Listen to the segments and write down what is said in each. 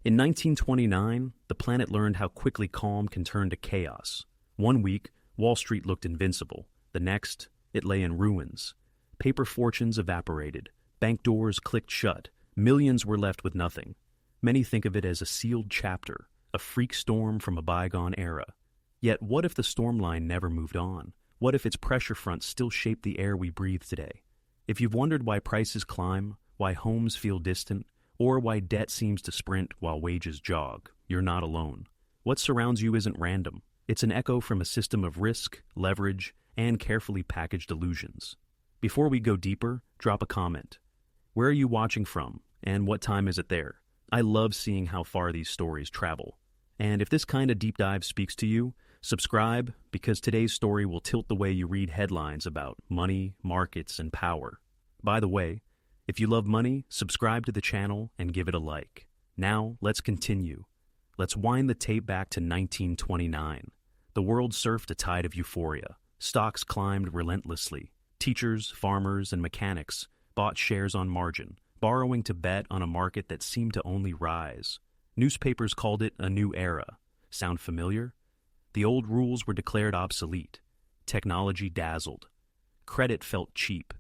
In 1929, the planet learned how quickly calm can turn to chaos. One week, Wall Street looked invincible. The next, it lay in ruins. Paper fortunes evaporated. Bank doors clicked shut. Millions were left with nothing. Many think of it as a sealed chapter, a freak storm from a bygone era. Yet what if the storm line never moved on? What if its pressure fronts still shape the air we breathe today? If you've wondered why prices climb, why homes feel distant, or why debt seems to sprint while wages jog, you're not alone. What surrounds you isn't random. It's an echo from a system of risk, leverage, and carefully packaged illusions. Before we go deeper, drop a comment. Where are you watching from, and what time is it there? I love seeing how far these stories travel. And if this kind of deep dive speaks to you, subscribe, because today's story will tilt the way you read headlines about money, markets, and power. By the way, if you love money, subscribe to the channel and give it a like. Now, let's continue. Let's wind the tape back to 1929. The world surfed a tide of euphoria. Stocks climbed relentlessly. Teachers, farmers, and mechanics bought shares on margin, borrowing to bet on a market that seemed to only rise. Newspapers called it a new era. Sound familiar? The old rules were declared obsolete. Technology dazzled. Credit felt cheap.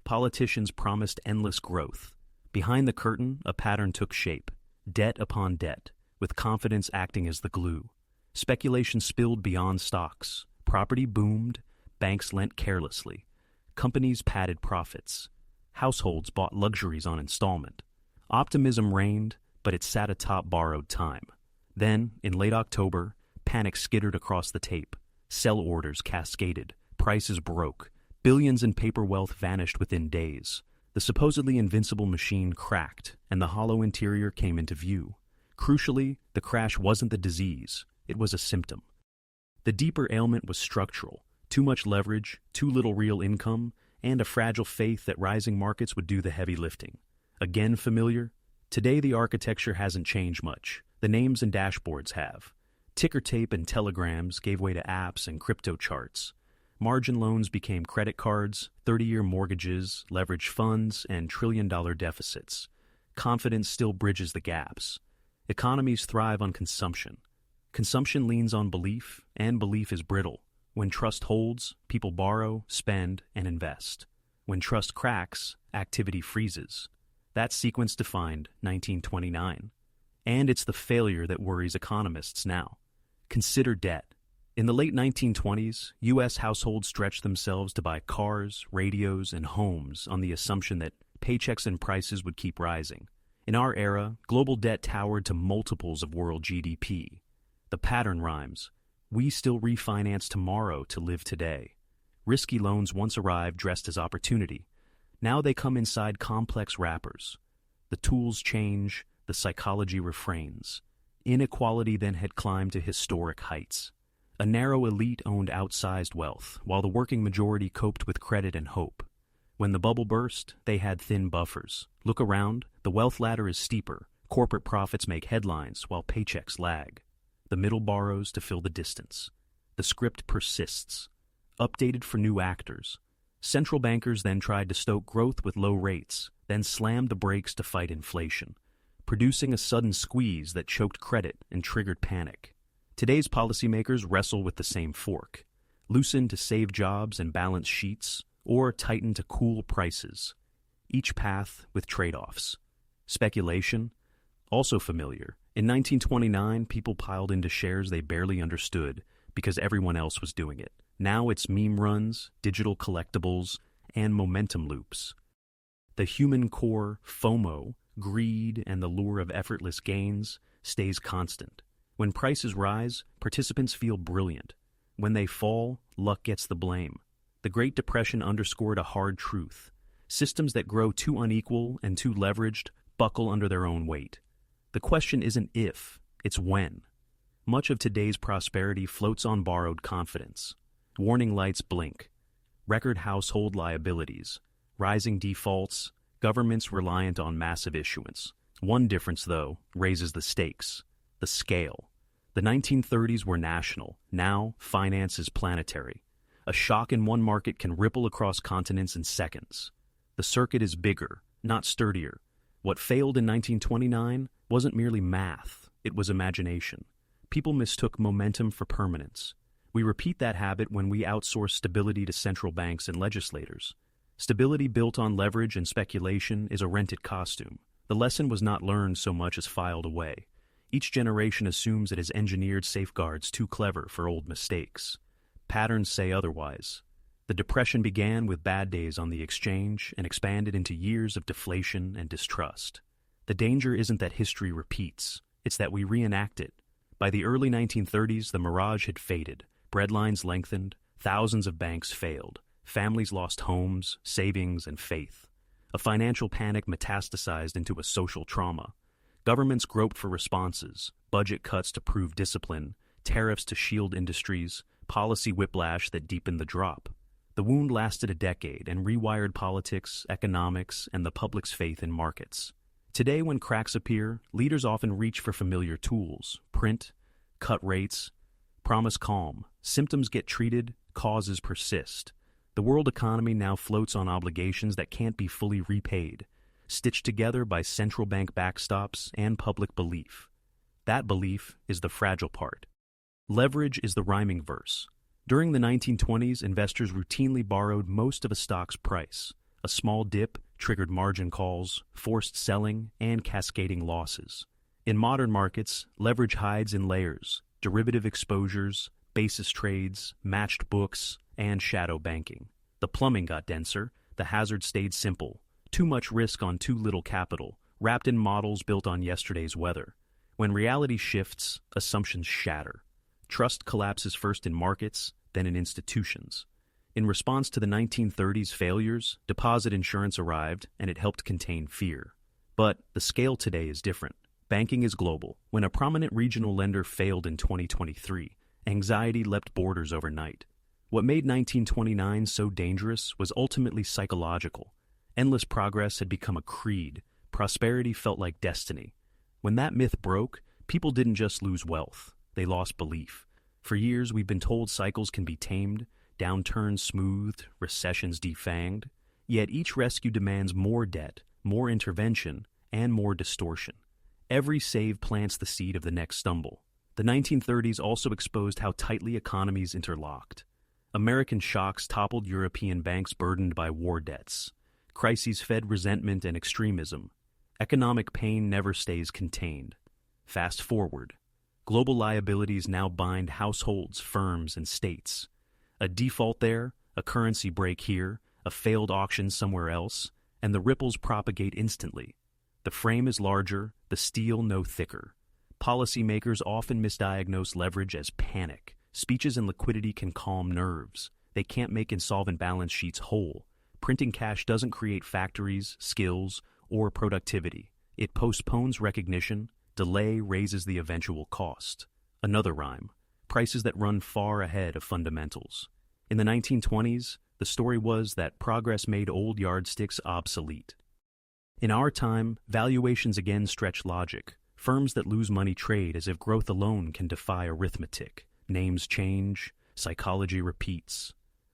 Politicians promised endless growth. Behind the curtain, a pattern took shape. Debt upon debt, with confidence acting as the glue. Speculation spilled beyond stocks. Property boomed. Banks lent carelessly. Companies padded profits. Households bought luxuries on installment. Optimism reigned, but it sat atop borrowed time. Then, in late October, panic skittered across the tape. Sell orders cascaded. Prices broke. Billions in paper wealth vanished within days. The supposedly invincible machine cracked, and the hollow interior came into view. Crucially, the crash wasn't the disease. It was a symptom. The deeper ailment was structural. Too much leverage, too little real income, and a fragile faith that rising markets would do the heavy lifting. Again familiar? Today the architecture hasn't changed much. The names and dashboards have. Ticker tape and telegrams gave way to apps and crypto charts. Margin loans became credit cards, 30-year mortgages, leveraged funds, and trillion-dollar deficits. Confidence still bridges the gaps. Economies thrive on consumption. Consumption leans on belief, and belief is brittle. When trust holds, people borrow, spend, and invest. When trust cracks, activity freezes. That sequence defined 1929. And it's the failure that worries economists now. Consider debt. In the late 1920s, U.S. households stretched themselves to buy cars, radios, and homes on the assumption that paychecks and prices would keep rising. In our era, global debt towered to multiples of world GDP. The pattern rhymes. We still refinance tomorrow to live today. Risky loans once arrived dressed as opportunity. Now they come inside complex wrappers. The tools change, the psychology refrains. Inequality then had climbed to historic heights. A narrow elite owned outsized wealth, while the working majority coped with credit and hope. When the bubble burst, they had thin buffers. Look around, the wealth ladder is steeper. Corporate profits make headlines while paychecks lag. The middle borrows to fill the distance. The script persists. Updated for new actors. Central bankers then tried to stoke growth with low rates, then slammed the brakes to fight inflation, producing a sudden squeeze that choked credit and triggered panic. Today's policymakers wrestle with the same fork. Loosen to save jobs and balance sheets, or tighten to cool prices. Each path with trade-offs. Speculation, also familiar. In 1929, people piled into shares they barely understood because everyone else was doing it. Now it's meme runs, digital collectibles, and momentum loops. The human core, FOMO, greed, and the lure of effortless gains stays constant. When prices rise, participants feel brilliant. When they fall, luck gets the blame. The Great Depression underscored a hard truth. Systems that grow too unequal and too leveraged buckle under their own weight. The question isn't if, it's when. Much of today's prosperity floats on borrowed confidence. Warning lights blink. Record household liabilities. Rising defaults. Governments reliant on massive issuance. One difference, though, raises the stakes. The scale. The 1930s were national. Now, finance is planetary. A shock in one market can ripple across continents in seconds. The circuit is bigger, not sturdier. What failed in 1929 wasn't merely math, it was imagination. People mistook momentum for permanence. We repeat that habit when we outsource stability to central banks and legislators. Stability built on leverage and speculation is a rented costume. The lesson was not learned so much as filed away. Each generation assumes it has engineered safeguards too clever for old mistakes. Patterns say otherwise. The Depression began with bad days on the exchange and expanded into years of deflation and distrust. The danger isn't that history repeats, it's that we reenact it. By the early 1930s, the mirage had faded. Breadlines lengthened, thousands of banks failed, families lost homes, savings, and faith. A financial panic metastasized into a social trauma. Governments groped for responses, budget cuts to prove discipline, tariffs to shield industries, policy whiplash that deepened the drop. The wound lasted a decade and rewired politics, economics, and the public's faith in markets. Today, when cracks appear, leaders often reach for familiar tools: print, cut rates, promise calm. Symptoms get treated, causes persist. The world economy now floats on obligations that can't be fully repaid, stitched together by central bank backstops and public belief. That belief is the fragile part. Leverage is the rhyming verse. During the 1920s, investors routinely borrowed most of a stock's price. A small dip triggered margin calls, forced selling, and cascading losses. In modern markets, leverage hides in layers: derivative exposures, basis trades, matched books, and shadow banking. The plumbing got denser, the hazard stayed simple. Too much risk on too little capital, wrapped in models built on yesterday's weather. When reality shifts, assumptions shatter. Trust collapses first in markets, then in institutions. In response to the 1930s failures, deposit insurance arrived, and it helped contain fear. But the scale today is different. Banking is global. When a prominent regional lender failed in 2023, anxiety leapt borders overnight. What made 1929 so dangerous was ultimately psychological. Endless progress had become a creed. Prosperity felt like destiny. When that myth broke, people didn't just lose wealth. They lost belief. For years, we've been told cycles can be tamed, downturns smoothed, recessions defanged. Yet each rescue demands more debt, more intervention, and more distortion. Every save plants the seed of the next stumble. The 1930s also exposed how tightly economies interlocked. American shocks toppled European banks burdened by war debts. Crises fed resentment and extremism. Economic pain never stays contained. Fast forward. Global liabilities now bind households, firms, and states. A default there, a currency break here, a failed auction somewhere else, and the ripples propagate instantly. The frame is larger, the steel no thicker. Policymakers often misdiagnose leverage as panic. Speeches and liquidity can calm nerves. They can't make insolvent balance sheets whole. Printing cash doesn't create factories, skills, or productivity. It postpones recognition. Delay raises the eventual cost. Another rhyme: prices that run far ahead of fundamentals. In the 1920s, the story was that progress made old yardsticks obsolete. In our time, valuations again stretch logic. Firms that lose money trade as if growth alone can defy arithmetic. Names change, psychology repeats.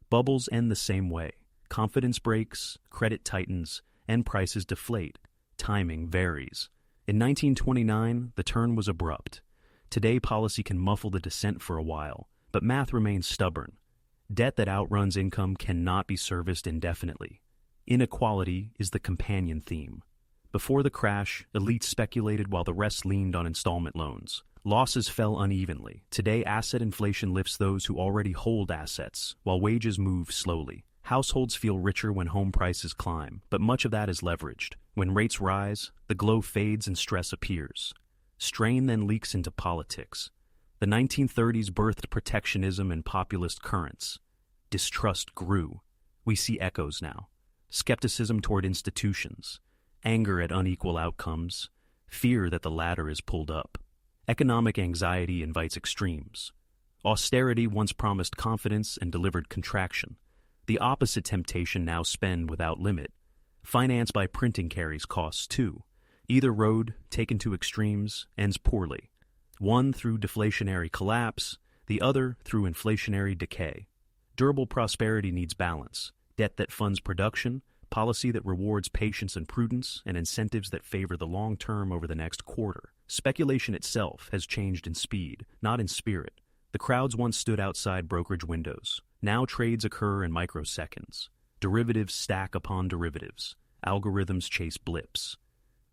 Bubbles end the same way. Confidence breaks, credit tightens, and prices deflate. Timing varies. In 1929, the turn was abrupt. Today, policy can muffle the descent for a while, but math remains stubborn. Debt that outruns income cannot be serviced indefinitely. Inequality is the companion theme. Before the crash, elites speculated while the rest leaned on installment loans. Losses fell unevenly. Today, asset inflation lifts those who already hold assets, while wages move slowly. Households feel richer when home prices climb, but much of that is leveraged. When rates rise, the glow fades and stress appears. Strain then leaks into politics. The 1930s birthed protectionism and populist currents. Distrust grew. We see echoes now. Skepticism toward institutions, anger at unequal outcomes, fear that the ladder is pulled up. Economic anxiety invites extremes. Austerity once promised confidence and delivered contraction. The opposite temptation now spend without limit. Finance by printing carries costs too. Either road, taken to extremes, ends poorly. One through deflationary collapse, the other through inflationary decay. Durable prosperity needs balance. Debt that funds production, policy that rewards patience and prudence, and incentives that favor the long term over the next quarter. Speculation itself has changed in speed, not in spirit. The crowds once stood outside brokerage windows. Now trades occur in microseconds. Derivatives stack upon derivatives. Algorithms chase blips.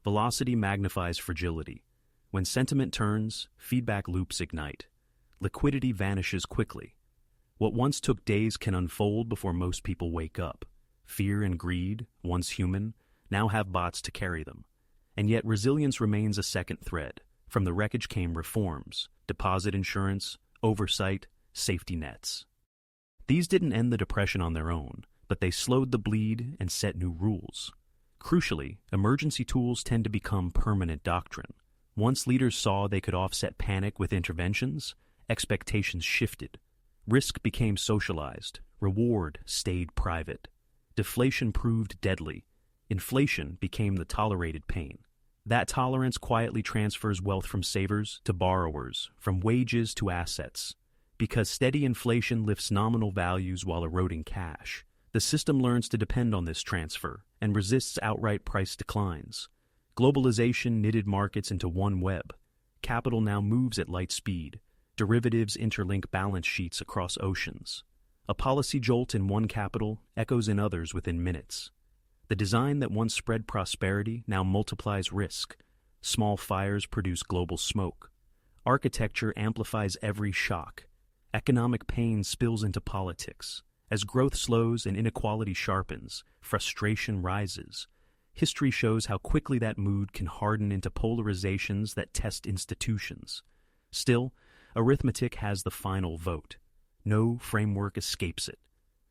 Velocity magnifies fragility. When sentiment turns, feedback loops ignite. Liquidity vanishes quickly. What once took days can unfold before most people wake up. Fear and greed, once human, now have bots to carry them. And yet resilience remains a second thread. From the wreckage came reforms, deposit insurance, oversight, safety nets. These didn't end the depression on their own, but they slowed the bleed and set new rules. Crucially, emergency tools tend to become permanent doctrine. Once leaders saw they could offset panic with interventions, expectations shifted. Risk became socialized, reward stayed private. Deflation proved deadly. Inflation became the tolerated pain. That tolerance quietly transfers wealth from savers to borrowers, from wages to assets. Because steady inflation lifts nominal values while eroding cash, the system learns to depend on this transfer and resists outright price declines. Globalization knitted markets into one web. Capital now moves at light speed. Derivatives interlink balance sheets across oceans. A policy jolt in one capital echoes in others within minutes. The design that once spread prosperity now multiplies risk. Small fires produce global smoke. Architecture amplifies every shock. Economic pain spills into politics. As growth slows and inequality sharpens, frustration rises. History shows how quickly that mood can harden into polarizations that test institutions. Still, arithmetic has the final vote. No framework escapes it.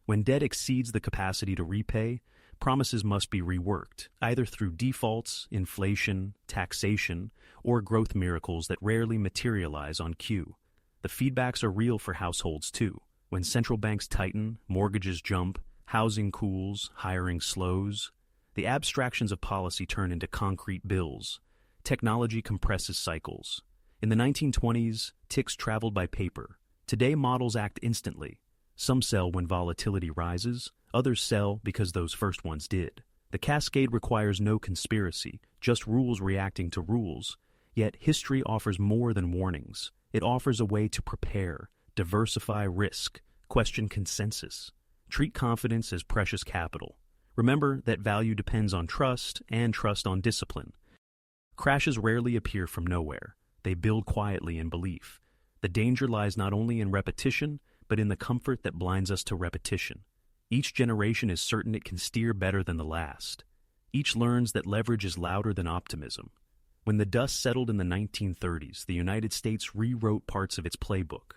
When debt exceeds the capacity to repay, promises must be reworked, either through defaults, inflation, taxation, or growth miracles that rarely materialize on cue. The feedbacks are real for households too. When central banks tighten, mortgages jump, housing cools, hiring slows. The abstractions of policy turn into concrete bills. Technology compresses cycles. In the 1920s, ticks traveled by paper. Today, models act instantly. Some sell when volatility rises, others sell because those first ones did. The cascade requires no conspiracy, just rules reacting to rules. Yet history offers more than warnings. It offers a way to prepare, diversify risk, question consensus. Treat confidence as precious capital. Remember that value depends on trust and trust on discipline. Crashes rarely appear from nowhere. They build quietly in belief. The danger lies not only in repetition, but in the comfort that blinds us to repetition. Each generation is certain it can steer better than the last. Each learns that leverage is louder than optimism. When the dust settled in the 1930s, the United States rewrote parts of its playbook.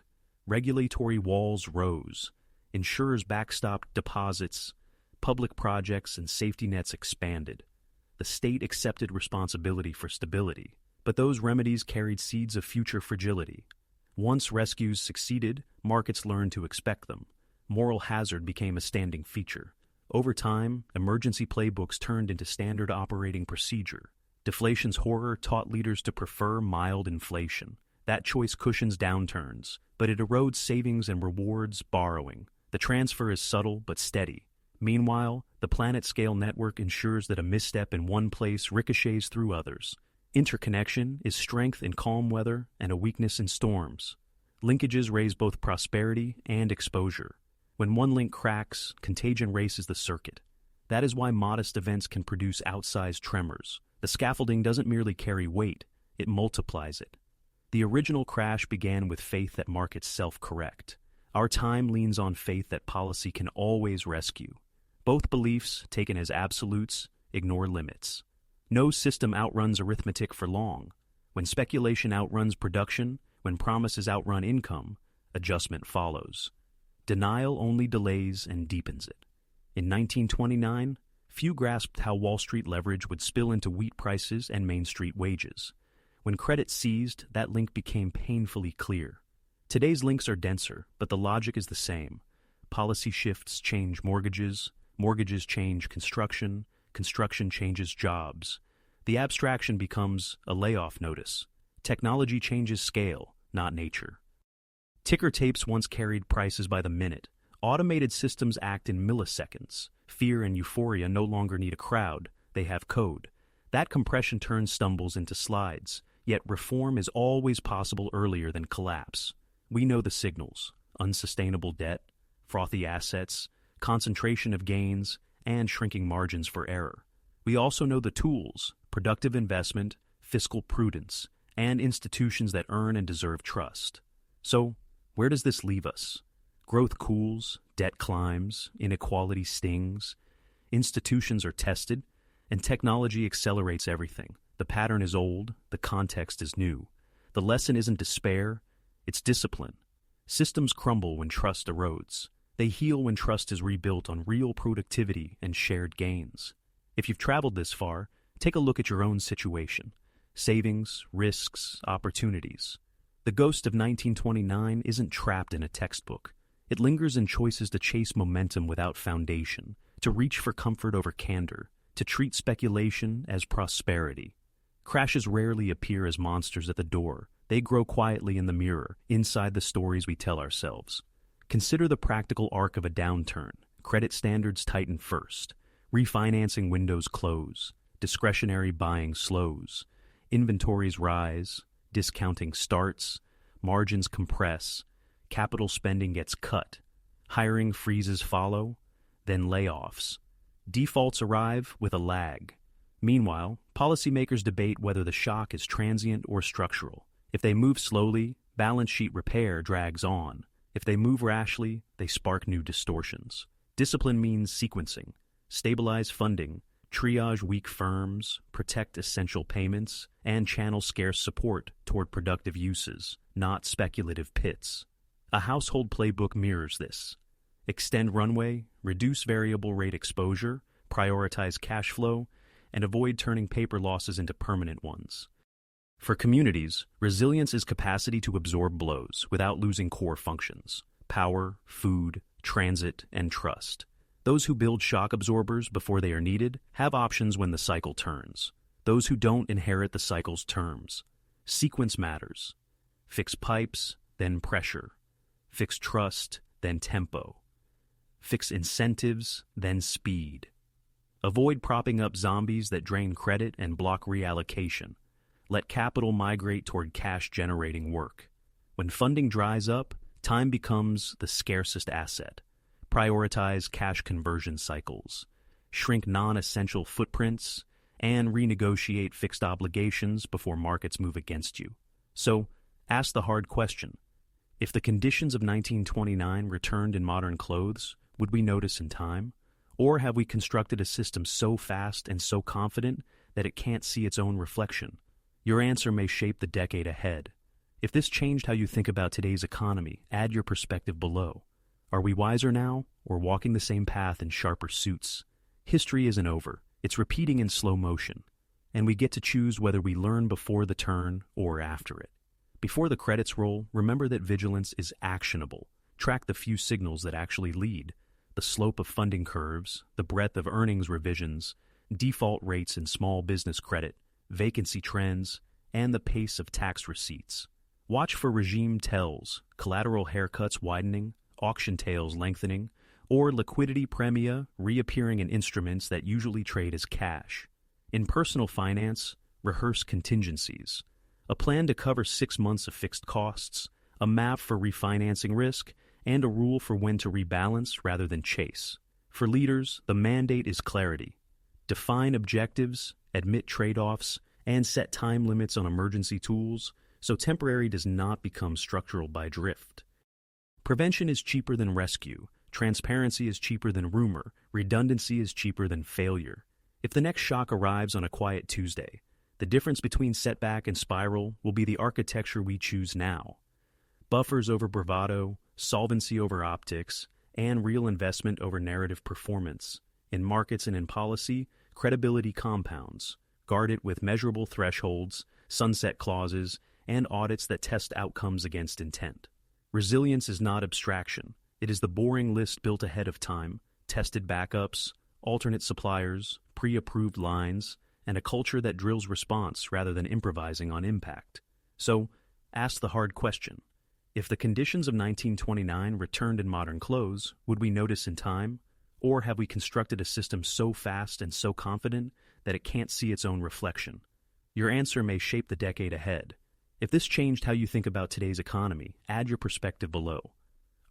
Regulatory walls rose. Insurers backstopped deposits. Public projects and safety nets expanded. The state accepted responsibility for stability, but those remedies carried seeds of future fragility. Once rescues succeeded, markets learned to expect them. Moral hazard became a standing feature. Over time, emergency playbooks turned into standard operating procedure. Deflation's horror taught leaders to prefer mild inflation. That choice cushions downturns, but it erodes savings and rewards borrowing. The transfer is subtle but steady. Meanwhile, the planet-scale network ensures that a misstep in one place ricochets through others. Interconnection is strength in calm weather and a weakness in storms. Linkages raise both prosperity and exposure. When one link cracks, contagion races the circuit. That is why modest events can produce outsized tremors. The scaffolding doesn't merely carry weight, it multiplies it. The original crash began with faith that markets self-correct. Our time leans on faith that policy can always rescue. Both beliefs, taken as absolutes, ignore limits. No system outruns arithmetic for long. When speculation outruns production, when promises outrun income, adjustment follows. Denial only delays and deepens it. In 1929, few grasped how Wall Street leverage would spill into wheat prices and Main Street wages. When credit seized, that link became painfully clear. Today's links are denser, but the logic is the same. Policy shifts change mortgages, mortgages change construction, construction changes jobs. The abstraction becomes a layoff notice. Technology changes scale, not nature. Ticker tapes once carried prices by the minute. Automated systems act in milliseconds. Fear and euphoria no longer need a crowd, they have code. That compression turns stumbles into slides, yet reform is always possible earlier than collapse. We know the signals: unsustainable debt, frothy assets, concentration of gains, and shrinking margins for error. We also know the tools: productive investment, fiscal prudence, and institutions that earn and deserve trust. So, where does this leave us? Growth cools, debt climbs, inequality stings, institutions are tested, and technology accelerates everything. The pattern is old, the context is new. The lesson isn't despair, it's discipline. Systems crumble when trust erodes. They heal when trust is rebuilt on real productivity and shared gains. If you've traveled this far, take a look at your own situation. Savings, risks, opportunities. The ghost of 1929 isn't trapped in a textbook. It lingers in choices to chase momentum without foundation, to reach for comfort over candor, to treat speculation as prosperity. Crashes rarely appear as monsters at the door. They grow quietly in the mirror, inside the stories we tell ourselves. Consider the practical arc of a downturn. Credit standards tighten first. Refinancing windows close. Discretionary buying slows. Inventories rise. Discounting starts. Margins compress. Capital spending gets cut. Hiring freezes follow. Then layoffs. Defaults arrive with a lag. Meanwhile, policymakers debate whether the shock is transient or structural. If they move slowly, balance sheet repair drags on. If they move rashly, they spark new distortions. Discipline means sequencing. Stabilize funding, triage weak firms, protect essential payments, and channel scarce support toward productive uses, not speculative pits. A household playbook mirrors this. Extend runway, reduce variable rate exposure, prioritize cash flow, and avoid turning paper losses into permanent ones. For communities, resilience is capacity to absorb blows without losing core functions: power, food, transit, and trust. Those who build shock absorbers before they are needed have options when the cycle turns. Those who don't inherit the cycle's terms. Sequence matters. Fix pipes, then pressure. Fix trust, then tempo. Fix incentives, then speed. Avoid propping up zombies that drain credit and block reallocation. Let capital migrate toward cash-generating work. When funding dries up, time becomes the scarcest asset. Prioritize cash conversion cycles. Shrink non-essential footprints, and renegotiate fixed obligations before markets move against you. So, ask the hard question. If the conditions of 1929 returned in modern clothes, would we notice in time? Or have we constructed a system so fast and so confident that it can't see its own reflection? Your answer may shape the decade ahead. If this changed how you think about today's economy, add your perspective below. Are we wiser now, or walking the same path in sharper suits? History isn't over. It's repeating in slow motion. And we get to choose whether we learn before the turn or after it. Before the credits roll, remember that vigilance is actionable. Track the few signals that actually lead: the slope of funding curves, the breadth of earnings revisions, default rates in small business credit, vacancy trends, and the pace of tax receipts. Watch for regime tells: collateral haircuts widening, auction tails lengthening, or liquidity premia reappearing in instruments that usually trade as cash. In personal finance, rehearse contingencies: a plan to cover 6 months of fixed costs, a map for refinancing risk, and a rule for when to rebalance rather than chase. For leaders, the mandate is clarity. Define objectives, admit trade-offs, and set time limits on emergency tools so temporary does not become structural by drift. Prevention is cheaper than rescue. Transparency is cheaper than rumor. Redundancy is cheaper than failure. If the next shock arrives on a quiet Tuesday, the difference between setback and spiral will be the architecture we choose now. Buffers over bravado, solvency over optics, and real investment over narrative performance. In markets and in policy, credibility compounds. Guard it with measurable thresholds, sunset clauses, and audits that test outcomes against intent. Resilience is not abstraction. It is the boring list built ahead of time, tested backups, alternate suppliers, pre-approved lines, and a culture that drills response rather than improvising on impact. So, ask the hard question. If the conditions of 1929 returned in modern clothes, would we notice in time? Or have we constructed a system so fast and so confident that it can't see its own reflection? Your answer may shape the decade ahead. If this changed how you think about today's economy, add your perspective below.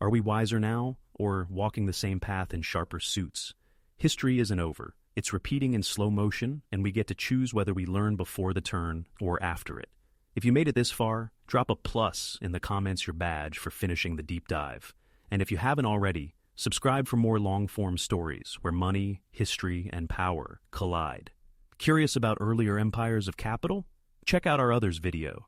Are we wiser now, or walking the same path in sharper suits? History isn't over. It's repeating in slow motion, and we get to choose whether we learn before the turn or after it. If you made it this far, drop a plus in the comments your badge for finishing the deep dive. And if you haven't already, subscribe for more long-form stories where money, history, and power collide. Curious about earlier empires of capital? Check out our others video.